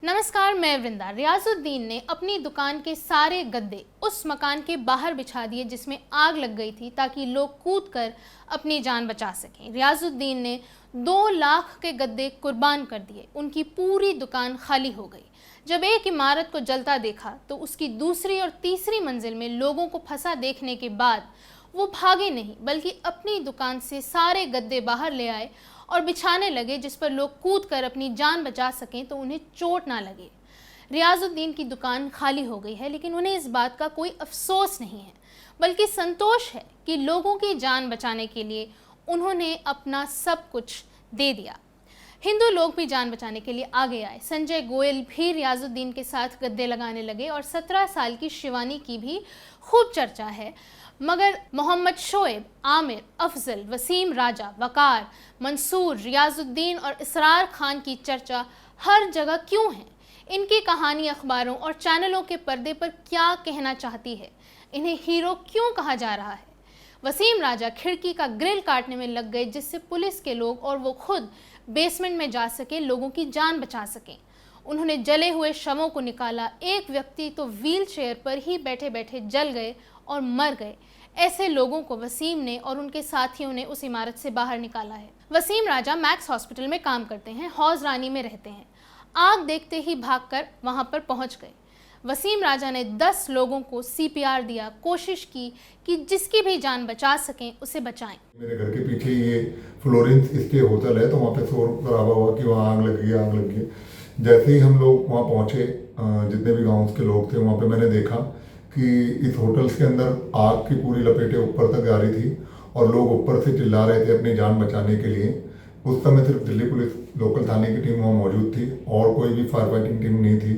नमस्कार, मैं वृंदा। रियाजुद्दीन ने अपनी दुकान के सारे गद्दे उस मकान के बाहर बिछा दिए जिसमें आग लग गई थी ताकि लोग कूदकर अपनी जान बचा सकें। रियाजुद्दीन ने 2 लाख के गद्दे कुर्बान कर दिए। उनकी पूरी दुकान खाली हो गई। जब एक इमारत को जलता देखा तो उसकी दूसरी और तीसरी मंजिल में लोगों को फंसा देखने के बाद वो भागे नहीं बल्कि अपनी दुकान से सारे गद्दे बाहर ले आए और बिछाने लगे जिस पर लोग कूदकर अपनी जान बचा सकें तो उन्हें चोट ना लगे। रियाजुद्दीन की दुकान खाली हो गई है, लेकिन उन्हें इस बात का कोई अफसोस नहीं है बल्कि संतोष है कि लोगों की जान बचाने के लिए उन्होंने अपना सब कुछ दे दिया। हिंदू लोग भी जान बचाने के लिए आगे आए। संजय गोयल भी रियाजुद्दीन के साथ गद्दे लगाने लगे और 17 साल की शिवानी की भी खूब चर्चा है। मगर मोहम्मद शोएब, आमिर, अफजल, वसीम राजा, वकार, मंसूर, रियाजुद्दीन और इसरार खान की चर्चा हर जगह क्यों है? इनकी कहानी अखबारों और चैनलों के पर्दे पर क्या कहना चाहती है? इन्हें हीरो क्यों कहा जा रहा है? वसीम राजा खिड़की का ग्रिल काटने में लग गए जिससे पुलिस के लोग और वो खुद बेसमेंट में जा सके, लोगों की जान बचा सकें। उन्होंने जले हुए शवों को निकाला। एक व्यक्ति तो व्हील चेयर पर ही बैठे बैठे जल गए और मर गए। ऐसे लोगों को वसीम ने और उनके साथियों ने उस इमारत से बाहर निकाला है। वसीम राजा मैक्स हॉस्पिटल में काम करते हैं, हौज रानी में रहते हैं। आग देखते ही भागकर वहां पर पहुंच गए। वसीम राजा ने 10 लोगों को CPR दिया, कोशिश की कि जिसकी भी जान बचा सकें उसे बचाएं। मेरे घर के पीछे ये फ्लोरेंस स्टे होटल है, तो वहाँ पे शोर शराबा हुआ कि वहाँ आग लग गई। जैसे ही हम लोग वहाँ पहुँचे, जितने भी गाँव के लोग थे, वहाँ पे मैंने देखा कि इस होटल्स के अंदर आग की पूरी लपेटें ऊपर तक आ रही थी और लोग ऊपर से चिल्ला रहे थे अपनी जान बचाने के लिए। उस समय सिर्फ दिल्ली पुलिस लोकल थाने की टीम वहाँ मौजूद थी और कोई भी फायर फाइटिंग टीम नहीं थी।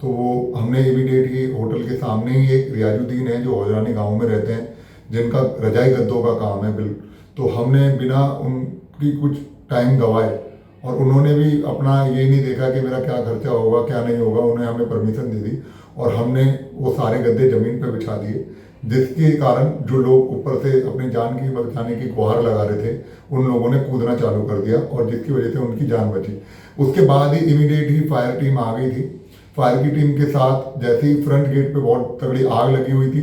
तो वो हमने इमीडिएट ही होटल के सामने ही एक रियाजुद्दीन है जो हौजरानी गाँव में रहते हैं, जिनका रजाई गद्दों का काम है बिल्कुल। तो हमने बिना उनकी कुछ टाइम गवाए, और उन्होंने भी अपना ये नहीं देखा कि मेरा क्या खर्चा होगा क्या नहीं होगा, उन्हें हमें परमिशन दे दी और हमने वो सारे गद्दे ज़मीन पे बिछा दिए, जिसके कारण जो लोग ऊपर से अपनी जान की बचाने की गुहार लगा रहे थे उन लोगों ने कूदना चालू कर दिया और जिसकी वजह से उनकी जान बची। उसके बाद ही इमीडिएट ही फायर टीम आ गई थी। फायर की टीम के साथ जैसे ही फ्रंट गेट पे बहुत तगड़ी आग लगी हुई थी,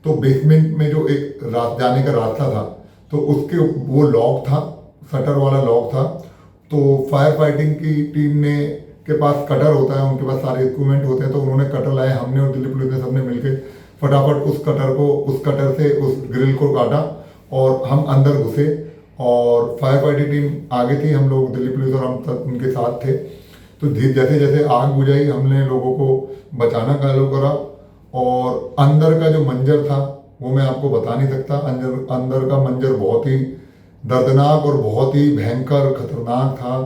तो बेसमेंट में जो एक जाने का रास्ता था तो उसके वो लॉक था, शटर वाला लॉक था। तो फायर फाइटिंग की टीम ने के पास कटर होता है, उनके पास सारे इक्विपमेंट होते हैं, तो उन्होंने कटर लाए। हमने और दिल्ली पुलिस ने सबने मिलकर फटाफट उस कटर से उस ग्रिल को काटा और हम अंदर घुसे और फायर फाइटिंग टीम आगे थी, हम लोग दिल्ली पुलिस और हम सब उनके साथ थे। तो जैसे जैसे आग बुझाई हमने लोगों को बचाना चालू करा और अंदर का जो मंजर था वो मैं आपको बता नहीं सकता। अंदर का मंजर बहुत ही दर्दनाक और बहुत ही भयंकर खतरनाक था।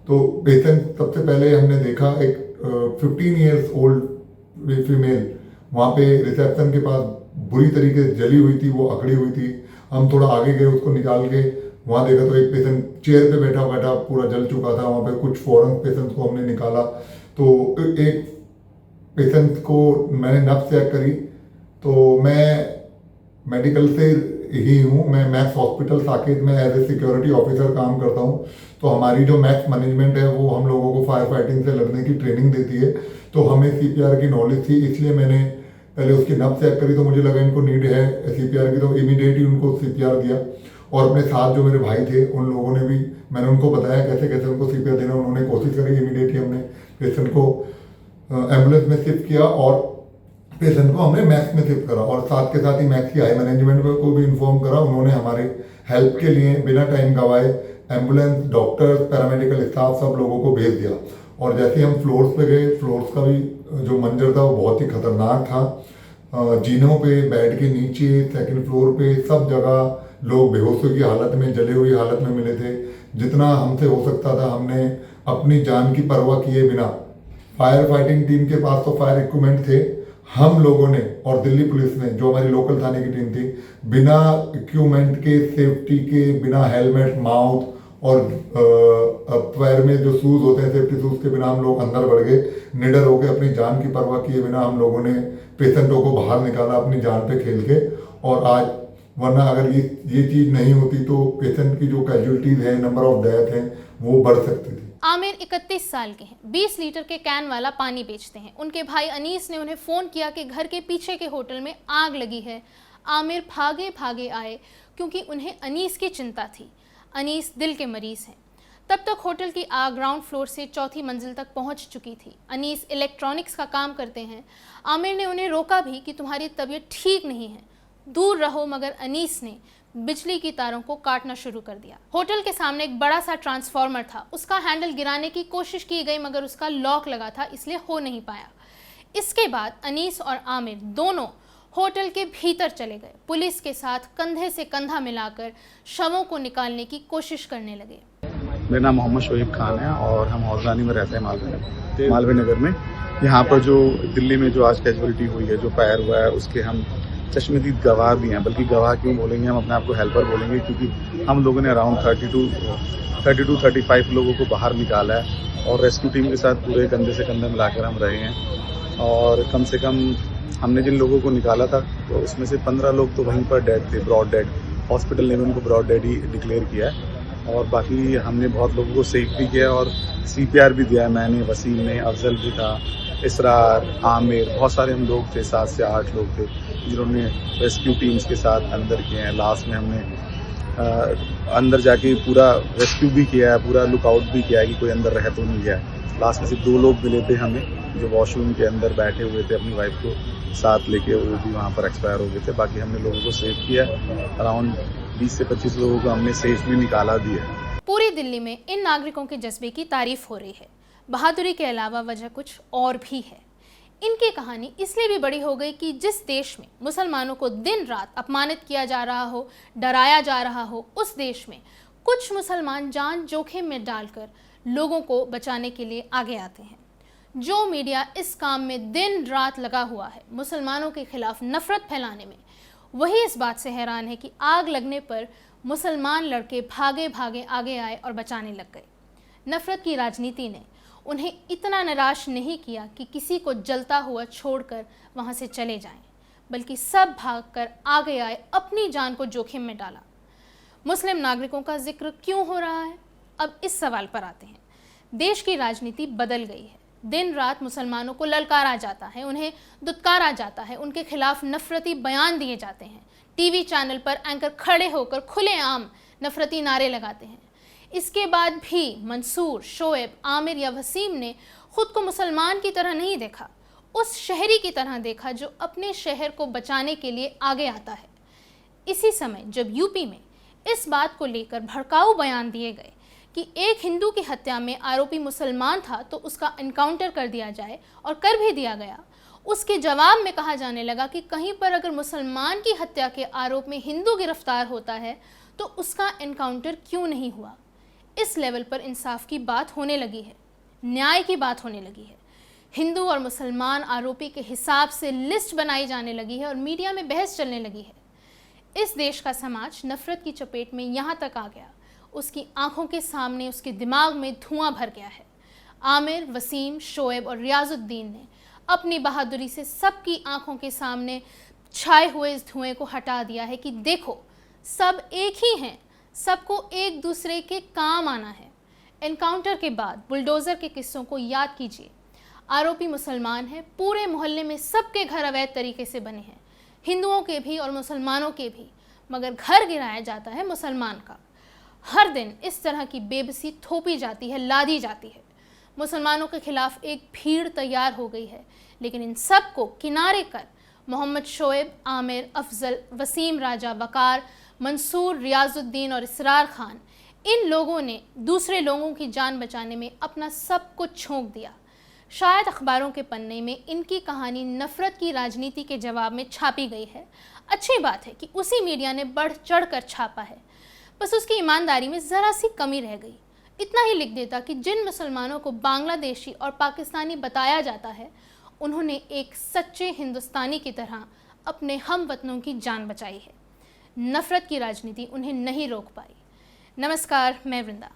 तो पेशेंट सबसे पहले हमने देखा एक 15 ईयर्स ओल्ड फीमेल वहाँ पे रिसेप्शन के पास बुरी तरीके से जली हुई थी, वो अकड़ी हुई थी। हम थोड़ा आगे गए, उसको निकाल के वहाँ देखा तो एक पेशेंट चेयर पे बैठा बैठा पूरा जल चुका था। वहाँ पे कुछ फॉरेन पेशेंट्स को हमने निकाला। तो एक पेशेंट को मैंने नब्ज चेक करी। तो मैं मेडिकल से ही हूँ, मैं मैक्स हॉस्पिटल साकेत में एज ए सिक्योरिटी ऑफिसर काम करता हूँ। तो हमारी जो मैक्स मैनेजमेंट है वो हम लोगों को फायर फाइटिंग से लड़ने की ट्रेनिंग देती है। तो हमें CPR की नॉलेज थी, इसलिए मैंने पहले उसकी नब्ज चेक करी तो मुझे लगा इनको नीड है CPR की, तो इमीडिएट ही उनको CPR दिया। और अपने साथ जो मेरे भाई थे उन लोगों ने भी, मैंने उनको बताया कैसे कैसे उनको CPR देना, उन्होंने कोशिश करी। इमीडिएटली हमने पेशेंट को एम्बुलेंस में शिफ्ट किया और पेशेंट को हमने मैक्स में शिफ्ट करा और साथ के साथ ही मैक्स की हाई मैनेजमेंट को भी इन्फॉर्म करा। उन्होंने हमारे हेल्प के लिए बिना टाइम गवाए एम्बुलेंस, डॉक्टर्स, पैरामेडिकल स्टाफ सब लोगों को भेज दिया। और जैसे ही हम फ्लोर्स पे गए, फ्लोर्स का भी जो मंजर था वो बहुत ही खतरनाक था। जीनों पे, बेड के नीचे, सेकंड फ्लोर पे सब जगह लोग बेहोशी की हालत में, जले हुई हालत में मिले थे। जितना हमसे हो सकता था हमने अपनी जान की परवाह किए बिना, फायर फाइटिंग टीम के पास तो फायर इक्विपमेंट थे, हम लोगों ने और दिल्ली पुलिस ने जो हमारी लोकल थाने की टीम थी, बिना इक्विपमेंट के, सेफ्टी के, बिना हेलमेट, माउथ और पैर में जो शूज़ होते हैं सेफ्टी शूज़ के बिना हम लोग अंदर बढ़ गए। निडर होकर अपनी जान की परवाह किए बिना हम लोगों ने पेशेंटों को बाहर निकाला अपनी जान पे खेल के। और आज वरना अगर ये चीज़ नहीं होती तो पेशेंट की जो कैजुअलिटीज़ है, नंबर ऑफ डेथ हैं, वो बढ़ सकती थी। आमिर 31 साल के हैं, 20 लीटर के कैन वाला पानी बेचते हैं। उनके भाई अनीस ने उन्हें फ़ोन किया कि घर के पीछे के होटल में आग लगी है। आमिर भागे भागे आए क्योंकि उन्हें अनीस की चिंता थी। अनीस दिल के मरीज़ हैं। तब तक होटल की आग ग्राउंड फ्लोर से चौथी मंजिल तक पहुंच चुकी थी। अनीस इलेक्ट्रॉनिक्स का काम करते हैं। आमिर ने उन्हें रोका भी कि तुम्हारी तबीयत ठीक नहीं है, दूर रहो, मगर अनीस ने बिजली की तारों को काटना शुरू कर दिया। होटल के सामने एक बड़ा सा ट्रांसफार्मर था, उसका हैंडल गिराने की कोशिश की गई मगर उसका लॉक लगा था, इसलिए हो नहीं पाया। इसके बाद अनीस और आमिर दोनों होटल के भीतर चले गए। पुलिस के साथ कंधे से कंधा मिलाकर शवों को निकालने की कोशिश करने लगे। मेरा नाम मोहम्मद शोएब खान है और हम हौजलानी में रहते हैं मालवीय नगर में। यहाँ पर जो दिल्ली में जो आज कैजुअलिटी हुई है, जो फायर हुआ है, उसके हम चश्मदीद गवाह भी हैं। बल्कि गवाह क्यों बोलेंगे, हम अपने आप को हेल्पर बोलेंगे, क्योंकि हम लोगों ने अराउंड 32-35 लोगों को बाहर निकाला है और रेस्क्यू टीम के साथ पूरे कंधे से कंधे मिलाकर हम रहे हैं। और कम से कम हमने जिन लोगों को निकाला था तो उसमें से 15 लोग तो वहीं पर डेड थे, ब्रॉड डेड। हॉस्पिटल ने उनको ब्रॉड डेड ही डिक्लेयर किया है और बाकी हमने बहुत लोगों को सेव भी किया और CPR भी दिया है। मैंने, वसीम ने, अफजल भी था, इसरार, आमिर, बहुत सारे हम लोग थे, 7 से 8 लोग थे जिन्होंने रेस्क्यू टीम्स के साथ अंदर किए हैं। लास्ट में हमने अंदर जाके पूरा रेस्क्यू भी किया है, पूरा लुकआउट भी किया है कि कोई अंदर रह तो नहीं गया। लास्ट में सिर्फ 2 लोग मिले थे हमें, जो वॉशरूम के अंदर बैठे हुए थे अपनी वाइफ को साथ लेके, वो भी वहाँ पर एक्सपायर हो गए थे। बाकी हमने लोगों को सेव किया, अराउंड 20 से 25 लोगों को हमने सेफली निकाला दिया। पूरी दिल्ली में इन नागरिकों के जज्बे की तारीफ हो रही है। बहादुरी के अलावा वजह कुछ और भी है। इनकी कहानी इसलिए भी बड़ी हो गई कि जिस देश में मुसलमानों को दिन रात अपमानित किया जा रहा हो, डराया जा रहा हो, उस देश में कुछ मुसलमान जान जोखिम में डालकर लोगों को बचाने के लिए आगे आते हैं। जो मीडिया इस काम में दिन रात लगा हुआ है मुसलमानों के खिलाफ नफरत फैलाने में, वही इस बात से हैरान है कि आग लगने पर मुसलमान लड़के भागे भागे आगे आए और बचाने लग गए। नफरत की राजनीति ने उन्हें इतना निराश नहीं किया कि किसी को जलता हुआ छोड़कर वहां से चले जाएं, बल्कि सब भागकर आगे आए, अपनी जान को जोखिम में डाला। मुस्लिम नागरिकों का जिक्र क्यों हो रहा है? अब इस सवाल पर आते हैं। देश की राजनीति बदल गई है। दिन रात मुसलमानों को ललकारा जाता है, उन्हें दुत्कारा जाता है, उनके खिलाफ नफरती बयान दिए जाते हैं। टीवी चैनल पर एंकर खड़े होकर खुलेआम नफरती नारे लगाते हैं। इसके बाद भी मंसूर, शोएब, आमिर या वसीम ने खुद को मुसलमान की तरह नहीं देखा, उस शहरी की तरह देखा जो अपने शहर को बचाने के लिए आगे आता है। इसी समय जब यूपी में इस बात को लेकर भड़काऊ बयान दिए गए कि एक हिंदू की हत्या में आरोपी मुसलमान था तो उसका एनकाउंटर कर दिया जाए, और कर भी दिया गया, उसके जवाब में कहा जाने लगा कि कहीं पर अगर मुसलमान की हत्या के आरोप में हिंदू गिरफ्तार होता है तो उसका एनकाउंटर क्यों नहीं हुआ। इस लेवल पर इंसाफ की बात होने लगी है, न्याय की बात होने लगी है। हिंदू और मुसलमान आरोपी के हिसाब से लिस्ट बनाई जाने लगी है और मीडिया में बहस चलने लगी है। इस देश का समाज नफरत की चपेट में यहाँ तक आ गया, उसकी आंखों के सामने, उसके दिमाग में धुआं भर गया है। आमिर, वसीम, शोएब और रियाजुद्दीन ने अपनी बहादुरी से सबकी आंखों के सामने छाए हुए इस धुएं को हटा दिया है कि देखो, सब एक ही हैं, सबको एक दूसरे के काम आना है। एनकाउंटर के बाद बुलडोज़र के किस्सों को याद कीजिए। आरोपी मुसलमान है, पूरे मोहल्ले में सबके घर अवैध तरीके से बने हैं, हिंदुओं के भी और मुसलमानों के भी, मगर घर गिराया जाता है मुसलमान का। हर दिन इस तरह की बेबसी थोपी जाती है, लादी जाती है। मुसलमानों के खिलाफ एक भीड़ तैयार हो गई है, लेकिन इन सब को किनारे कर मोहम्मद शोएब, आमिर, अफजल, वसीम राजा, वकार, मंसूर, रियाजुद्दीन और इसरार खान, इन लोगों ने दूसरे लोगों की जान बचाने में अपना सब कुछ झोंक दिया। शायद अखबारों के पन्ने में इनकी कहानी नफरत की राजनीति के जवाब में छापी गई है। अच्छी बात है कि उसी मीडिया ने बढ़ चढ़ कर छापा है, बस उसकी ईमानदारी में ज़रा सी कमी रह गई। इतना ही लिख देता कि जिन मुसलमानों को बांग्लादेशी और पाकिस्तानी बताया जाता है, उन्होंने एक सच्चे हिंदुस्तानी की तरह अपने हम वतनों की जान बचाई है। नफरत की राजनीति उन्हें नहीं रोक पाई। नमस्कार, मैं वृंदा।